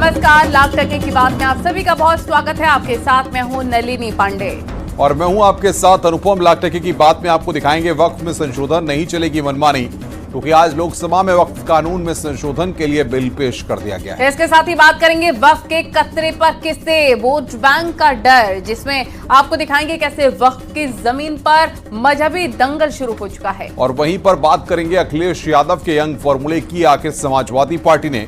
नमस्कार, लाख टके की बात में आप सभी का बहुत स्वागत है। आपके साथ मैं हूं नलिनी पांडे और मैं हूं आपके साथ अनुपम। लाख टके की बात में आपको दिखाएंगे वक्फ में संशोधन, नहीं चलेगी मनमानी, क्योंकि आज लोकसभा में वक्फ कानून में संशोधन के लिए बिल पेश कर दिया गया है। इसके साथ ही बात करेंगे वक्फ के कतरे पर किस्से, वोट बैंक का डर, जिसमें आपको दिखाएंगे कैसे वक्फ की जमीन पर मजहबी दंगल शुरू हो चुका है। और वहीं पर बात करेंगे अखिलेश यादव के यंग फॉर्मूले की। आखिर समाजवादी पार्टी ने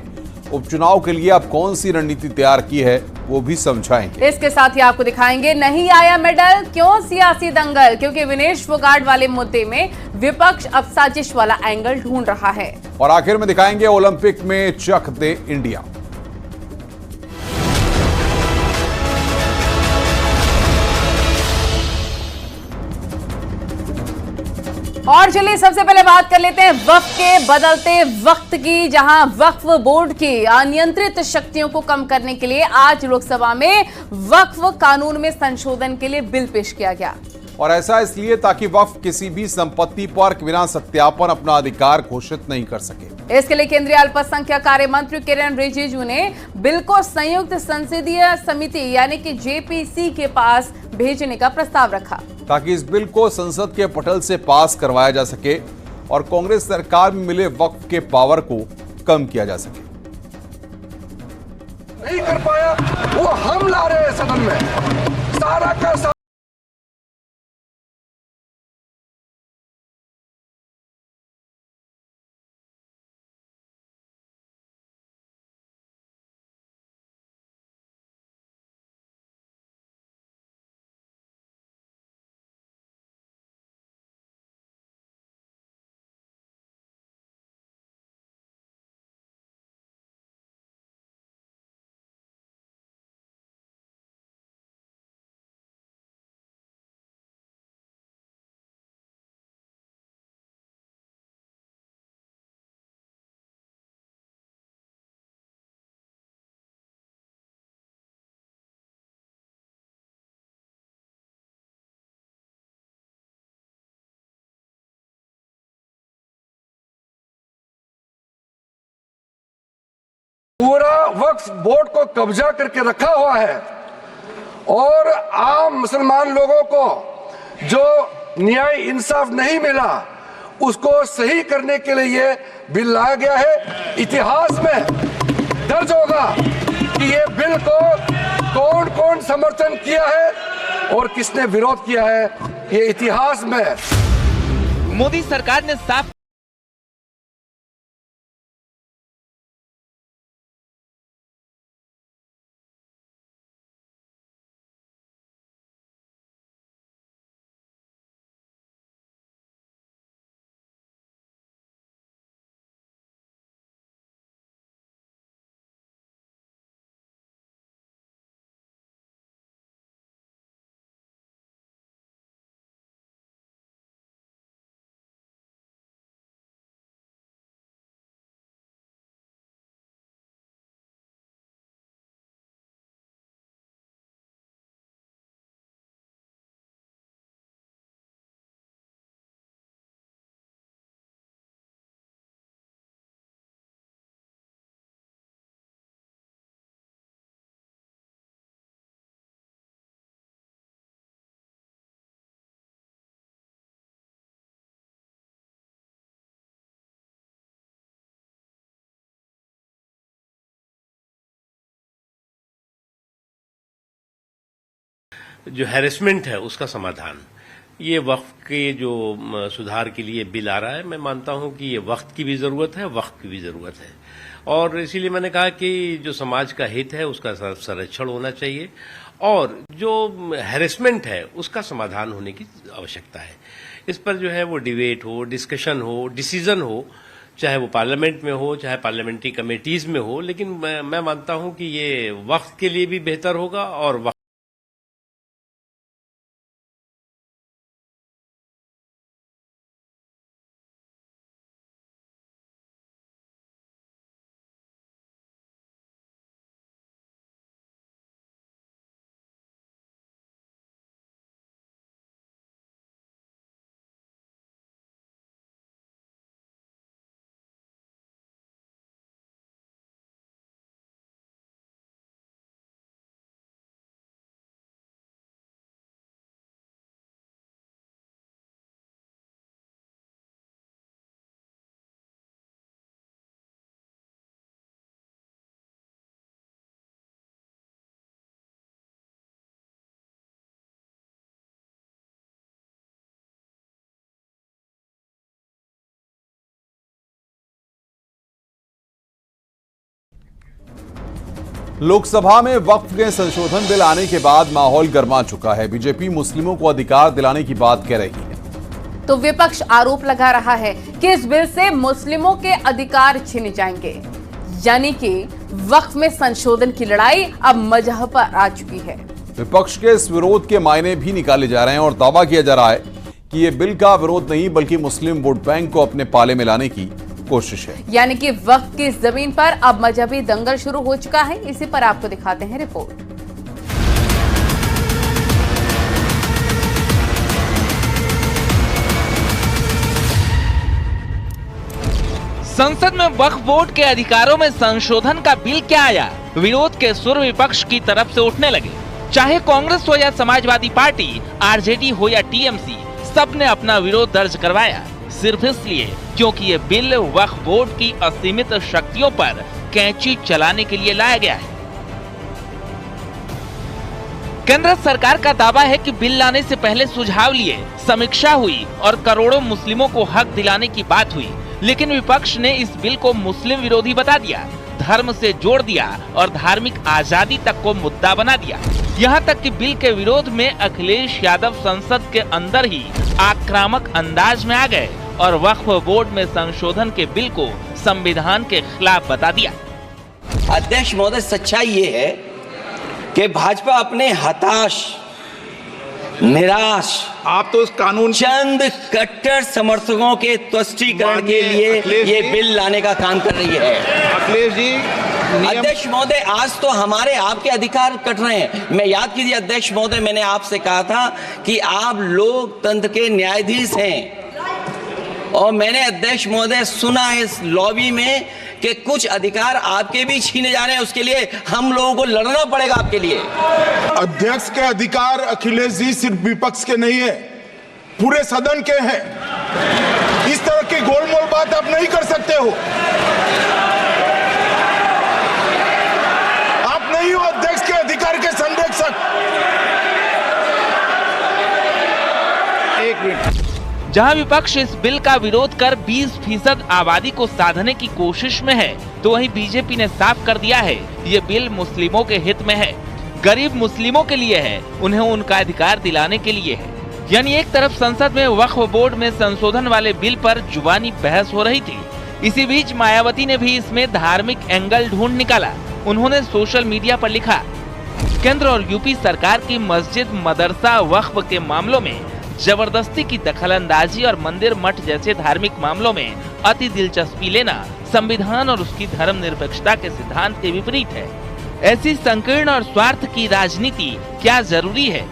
उपचुनाव के लिए अब कौन सी रणनीति तैयार की है, वो भी समझाएंगे। इसके साथ ही आपको दिखाएंगे नहीं आया मेडल, क्यों सियासी दंगल, क्योंकि विनेश फोगाट वाले मुद्दे में विपक्ष अब साजिश वाला एंगल ढूंढ रहा है। और आखिर में दिखाएंगे ओलंपिक में चक दे इंडिया। और चलिए सबसे पहले बात कर लेते हैं वक्फ के बदलते वक्त की, जहां वक्फ बोर्ड की अनियंत्रित शक्तियों को कम करने के लिए आज लोकसभा में वक्फ कानून में संशोधन के लिए बिल पेश किया गया। और ऐसा इसलिए ताकि वक्फ किसी भी संपत्ति पर बिना सत्यापन अपना अधिकार घोषित नहीं कर सके। इसके लिए केंद्रीय अल्पसंख्यक कार्य मंत्री किरेन रिजिजू ने बिल को संयुक्त संसदीय समिति यानी कि जेपीसी के पास भेजने का प्रस्ताव रखा, ताकि इस बिल को संसद के पटल से पास करवाया जा सके और कांग्रेस सरकार में मिले वक्फ के पावर को कम किया जा सके। नहीं कर पाया वो हम ला रहे हैं सदन में, सारा का सारा। पूरा वक्फ बोर्ड को कब्जा करके रखा हुआ है और आम मुसलमान लोगों को जो न्याय इंसाफ नहीं मिला उसको सही करने के लिए ये बिल लाया गया है। इतिहास में दर्ज होगा कि ये बिल को कौन कौन समर्थन किया है और किसने विरोध किया है, ये इतिहास में। मोदी सरकार ने साफ जो हैरेसमेंट है उसका समाधान, ये वक्फ के जो सुधार के लिए बिल आ रहा है, मैं मानता हूं कि ये वक्त की भी जरूरत है, वक्त की भी जरूरत है। और इसीलिए मैंने कहा कि जो समाज का हित है उसका संरक्षण होना चाहिए और जो हैरेसमेंट है उसका समाधान होने की आवश्यकता है। इस पर जो है वो डिबेट हो, डिस्कशन हो, डिसीजन हो, चाहे वो पार्लियामेंट में हो, चाहे पार्लियामेंट्री कमेटीज में हो, लेकिन मैं मानता हूं कि ये वक्त के लिए भी बेहतर होगा और लोकसभा में वक्फ के संशोधन बिल आने के बाद माहौल गर्मा चुका है। बीजेपी मुस्लिमों को अधिकार दिलाने की बात कह रही है तो विपक्ष आरोप लगा रहा है कि इस बिल से मुस्लिमों के अधिकार छीने जाएंगे, यानी कि वक्फ में संशोधन की लड़ाई अब मजहब पर आ चुकी है। विपक्ष के इस विरोध के मायने भी निकाले जा रहे हैं और दावा किया जा रहा है कि ये बिल का विरोध नहीं बल्कि मुस्लिम वोट बैंक को अपने पाले में लाने की कोशिश है। यानी कि वक्फ की जमीन पर अब मजहबी दंगल शुरू हो चुका है। इसी पर आपको दिखाते हैं रिपोर्ट। संसद में वक्फ बोर्ड के अधिकारों में संशोधन का बिल क्या आया, विरोध के सुर विपक्ष की तरफ से उठने लगे। चाहे कांग्रेस हो या समाजवादी पार्टी, आरजेडी हो या टीएमसी, सबने अपना विरोध दर्ज करवाया, सिर्फ इसलिए क्योंकि ये बिल वक्फ बोर्ड की असीमित शक्तियों पर कैंची चलाने के लिए लाया गया है। केंद्र सरकार का दावा है कि बिल लाने से पहले सुझाव लिए, समीक्षा हुई और करोड़ों मुस्लिमों को हक दिलाने की बात हुई, लेकिन विपक्ष ने इस बिल को मुस्लिम विरोधी बता दिया, धर्म से जोड़ दिया और धार्मिक आजादी तक को मुद्दा बना दिया। यहाँ तक कि बिल के विरोध में अखिलेश यादव संसद के अंदर ही आक्रामक अंदाज में आ गए और वक्फ बोर्ड में संशोधन के बिल को संविधान के खिलाफ बता दिया। अध्यक्ष महोदय, सच्चाई ये है कि भाजपा अपने हताश, निराश, आप तो उस कानून चंद कट्टर समर्थकों के तुष्टीकरण के लिए ये बिल लाने का काम कर रही है। अखिलेश जी, अध्यक्ष महोदय, आज तो हमारे आपके अधिकार कट रहे हैं। मैं याद कीजिए अध्यक्ष महोदय, मैंने आपसे कहा था कि आप लोकतंत्र के न्यायाधीश हैं और मैंने अध्यक्ष महोदय सुना है इस लॉबी में कि कुछ अधिकार आपके भी छीने जा रहे हैं, उसके लिए हम लोगों को लड़ना पड़ेगा आपके लिए। अध्यक्ष के अधिकार अखिलेश जी सिर्फ विपक्ष के नहीं है, पूरे सदन के हैं। इस तरह की गोलमोल बात आप नहीं कर सकते हो। आप नहीं हो अध्यक्ष के अधिकार के संरक्षक। एक मिनट। जहां विपक्ष इस बिल का विरोध कर 20% आबादी को साधने की कोशिश में है, तो वहीं बीजेपी ने साफ कर दिया है ये बिल मुस्लिमों के हित में है, गरीब मुस्लिमों के लिए है, उन्हें उनका अधिकार दिलाने के लिए है। यानी एक तरफ संसद में वक्फ बोर्ड में संशोधन वाले बिल पर जुबानी बहस हो रही थी, इसी बीच मायावती ने भी इसमें धार्मिक एंगल ढूंढ निकाला। उन्होंने सोशल मीडिया पर लिखा, केंद्र और यूपी सरकार की मस्जिद, मदरसा, वक्फ के मामलों में जबरदस्ती की दखलंदाजी और मंदिर, मठ जैसे धार्मिक मामलों में अति दिलचस्पी लेना संविधान और उसकी धर्मनिरपेक्षता के सिद्धांत के विपरीत है। ऐसी संकीर्ण और स्वार्थ की राजनीति क्या जरूरी है?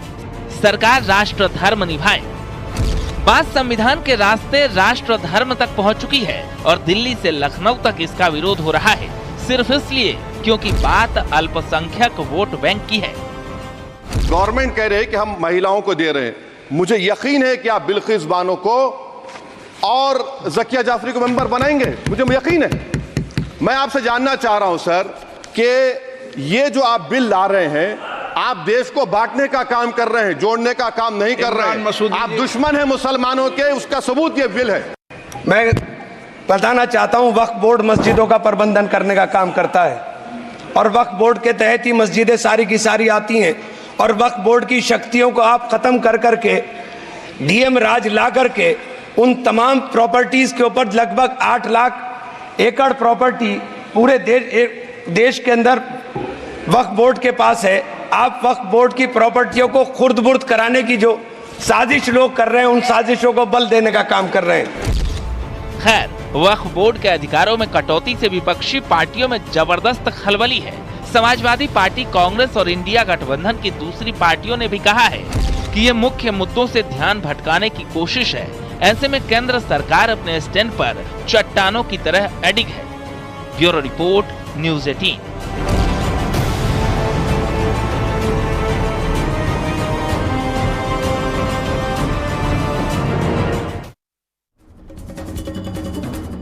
सरकार राष्ट्र धर्म निभाए। बात संविधान के रास्ते राष्ट्र धर्म तक पहुंच चुकी है और दिल्ली से लखनऊ तक इसका विरोध हो रहा है, सिर्फ इसलिए क्योंकि बात अल्पसंख्यक वोट बैंक की है। गवर्नमेंट कह रहे हैं कि हम महिलाओं को दे रहे हैं। मुझे यकीन है कि आप बिल्किस बानो को और ज़किया जाफरी को मेंबर बनाएंगे, मुझे यकीन है। मैं आपसे जानना चाह रहा हूं सर कि ये जो आप बिल ला रहे हैं, आप देश को बांटने का काम कर रहे हैं, जोड़ने का काम नहीं कर रहे हैं। आप दुश्मन हैं मुसलमानों के, उसका सबूत ये बिल है। मैं बताना चाहता हूं, वक्फ बोर्ड मस्जिदों का प्रबंधन करने का काम करता है और वक्फ बोर्ड के तहत ही मस्जिदें सारी की सारी आती हैं और वक्फ बोर्ड की शक्तियों को आप खत्म कर करके डीएम राज ला करके उन तमाम प्रॉपर्टीज के ऊपर लगभग 8 लाख एकड़ प्रॉपर्टी पूरे देश के अंदर वक्फ बोर्ड के पास है। आप वक्फ बोर्ड की प्रॉपर्टियों को खुर्द-बुर्द कराने की जो साजिश लोग कर रहे हैं, उन साजिशों को बल देने का काम कर रहे हैं। खैर, वक्फ बोर्ड के अधिकारों में कटौती से विपक्षी पार्टियों में जबरदस्त खलबली है। समाजवादी पार्टी, कांग्रेस और इंडिया गठबंधन की दूसरी पार्टियों ने भी कहा है कि ये मुख्य मुद्दों से ध्यान भटकाने की कोशिश है। ऐसे में केंद्र सरकार अपने स्टैंड पर चट्टानों की तरह अडिग है। Bureau report, news 18।